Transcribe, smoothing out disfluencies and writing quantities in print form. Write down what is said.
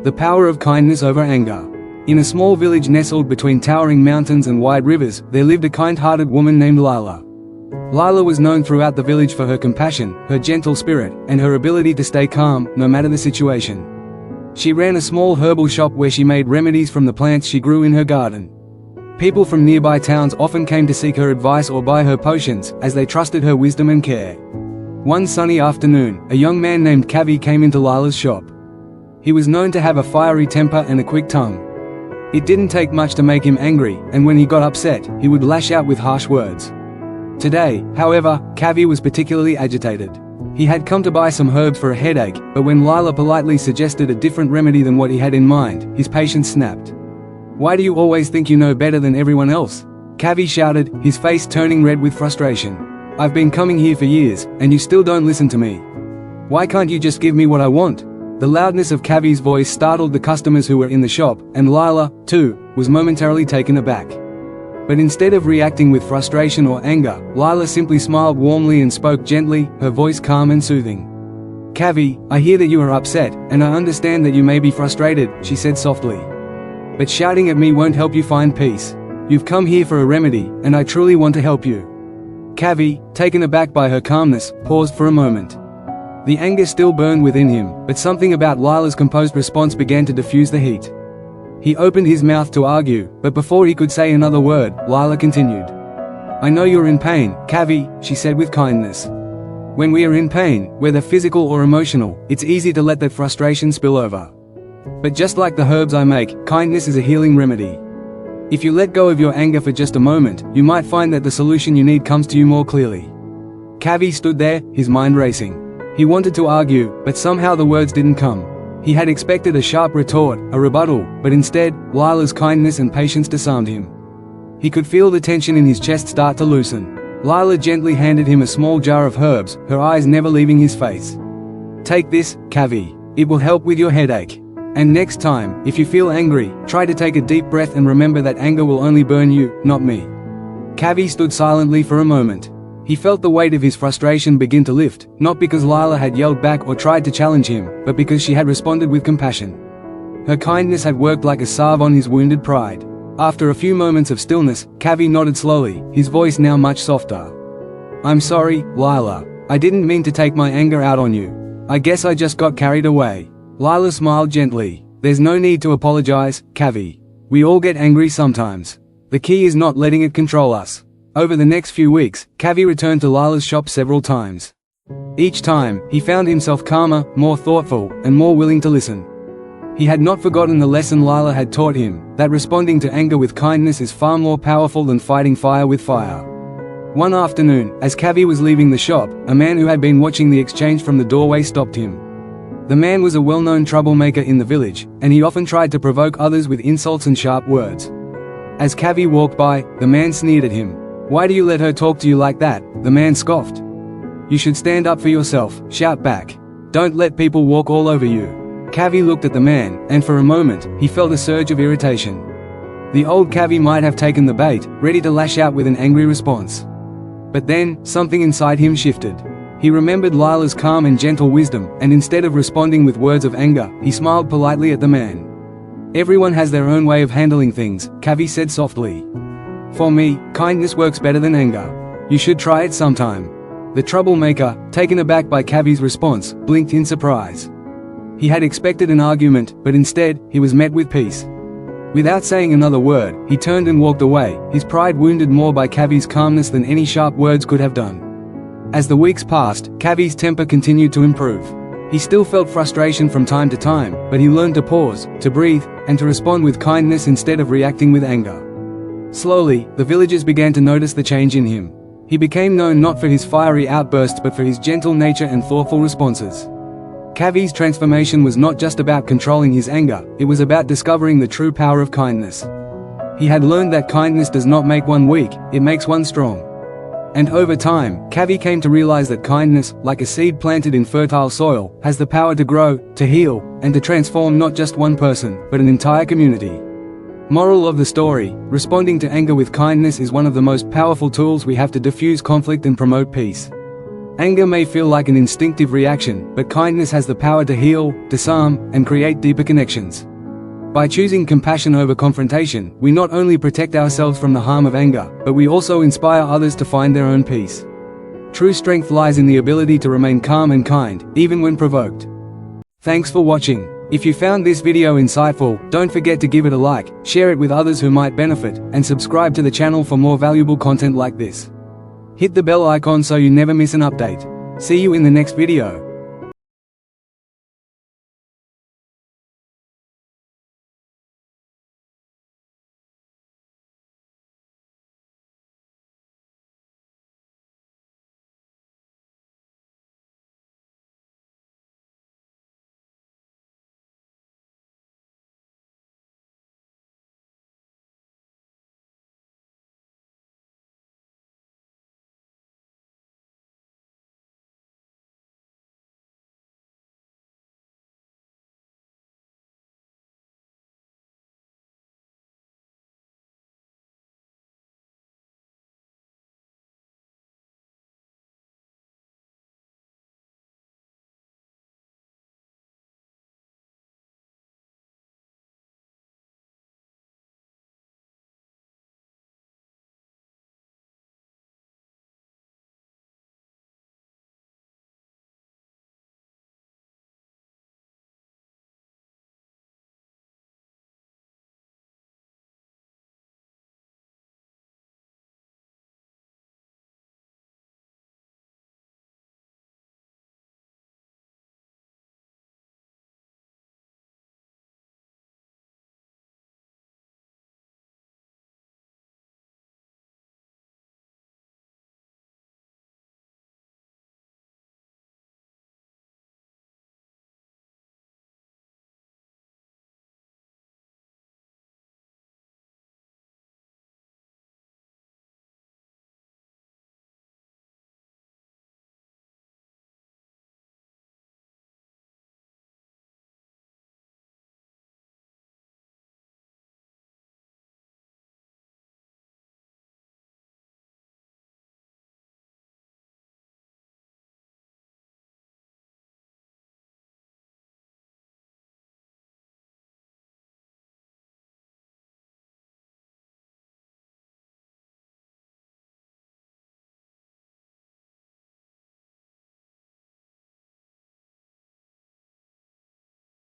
The power of kindness over anger. In a small village nestled between towering mountains and wide rivers, there lived a kind-hearted woman named Lila. Lila was known throughout the village for her compassion, her gentle spirit, and her ability to stay calm, no matter the situation. She ran a small herbal shop where she made remedies from the plants she grew in her garden. People from nearby towns often came to seek her advice or buy her potions, as they trusted her wisdom and care. One sunny afternoon, a young man named Kavi came into Lila's shop. He was known to have a fiery temper and a quick tongue. It didn't take much to make him angry, and when he got upset, he would lash out with harsh words. Today, however, Kavi was particularly agitated. He had come to buy some herbs for a headache, but when Lila politely suggested a different remedy than what he had in mind, his patience snapped. "Why do you always think you know better than everyone else?" Kavi shouted, his face turning red with frustration. "I've been coming here for years, and you still don't listen to me. Why can't you just give me what I want?" The loudness of Kavi's voice startled the customers who were in the shop, and Lila, too, was momentarily taken aback. But instead of reacting with frustration or anger, Lila simply smiled warmly and spoke gently, her voice calm and soothing. "Kavi, I hear that you are upset, and I understand that you may be frustrated," she said softly. "But shouting at me won't help you find peace. You've come here for a remedy, and I truly want to help you." Kavi, taken aback by her calmness, paused for a moment. The anger still burned within him, but something about Lila's composed response began to diffuse the heat. He opened his mouth to argue, but before he could say another word, Lila continued. "I know you're in pain, Kavi," she said with kindness. "When we are in pain, whether physical or emotional, it's easy to let that frustration spill over. But just like the herbs I make, kindness is a healing remedy. If you let go of your anger for just a moment, you might find that the solution you need comes to you more clearly." Kavi stood there, his mind racing. He wanted to argue, but somehow the words didn't come. He had expected a sharp retort, a rebuttal, but instead, Lila's kindness and patience disarmed him. He could feel the tension in his chest start to loosen. Lila gently handed him a small jar of herbs, her eyes never leaving his face. "Take this, Kavi. It will help with your headache. And next time, if you feel angry, try to take a deep breath and remember that anger will only burn you, not me." Kavi stood silently for a moment. He felt the weight of his frustration begin to lift, not because Lila had yelled back or tried to challenge him, but because she had responded with compassion. Her kindness had worked like a salve on his wounded pride. After a few moments of stillness, Kavi nodded slowly, his voice now much softer. "I'm sorry, Lila. I didn't mean to take my anger out on you. I guess I just got carried away." Lila smiled gently. "There's no need to apologize, Kavi. We all get angry sometimes. The key is not letting it control us." Over the next few weeks, Kavi returned to Lila's shop several times. Each time, he found himself calmer, more thoughtful, and more willing to listen. He had not forgotten the lesson Lila had taught him, that responding to anger with kindness is far more powerful than fighting fire with fire. One afternoon, as Kavi was leaving the shop, a man who had been watching the exchange from the doorway stopped him. The man was a well-known troublemaker in the village, and he often tried to provoke others with insults and sharp words. As Kavi walked by, the man sneered at him. "Why do you let her talk to you like that?" the man scoffed. "You should stand up for yourself," shout back. "Don't let people walk all over you." Kavi looked at the man, and for a moment, he felt a surge of irritation. The old Kavi might have taken the bait, ready to lash out with an angry response. But then, something inside him shifted. He remembered Lila's calm and gentle wisdom, and instead of responding with words of anger, he smiled politely at the man. "Everyone has their own way of handling things," Kavi said softly. "For me, kindness works better than anger. You should try it sometime." The troublemaker, taken aback by Kavi's response, blinked in surprise. He had expected an argument, but instead, he was met with peace. Without saying another word, he turned and walked away, his pride wounded more by Kavi's calmness than any sharp words could have done. As the weeks passed, Kavi's temper continued to improve. He still felt frustration from time to time, but he learned to pause, to breathe, and to respond with kindness instead of reacting with anger. Slowly, the villagers began to notice the change in him. He became known not for his fiery outbursts but for his gentle nature and thoughtful responses. Kavi's transformation was not just about controlling his anger, it was about discovering the true power of kindness. He had learned that kindness does not make one weak, it makes one strong. And over time, Kavi came to realize that kindness, like a seed planted in fertile soil, has the power to grow, to heal, and to transform not just one person, but an entire community. Moral of the story: responding to anger with kindness is one of the most powerful tools we have to diffuse conflict and promote peace. Anger may feel like an instinctive reaction, but kindness has the power to heal, disarm, and create deeper connections. By choosing compassion over confrontation, we not only protect ourselves from the harm of anger, but we also inspire others to find their own peace. True strength lies in the ability to remain calm and kind, even when provoked. Thanks for watching. If you found this video insightful, don't forget to give it a like, share it with others who might benefit, and subscribe to the channel for more valuable content like this. Hit the bell icon so you never miss an update. See you in the next video.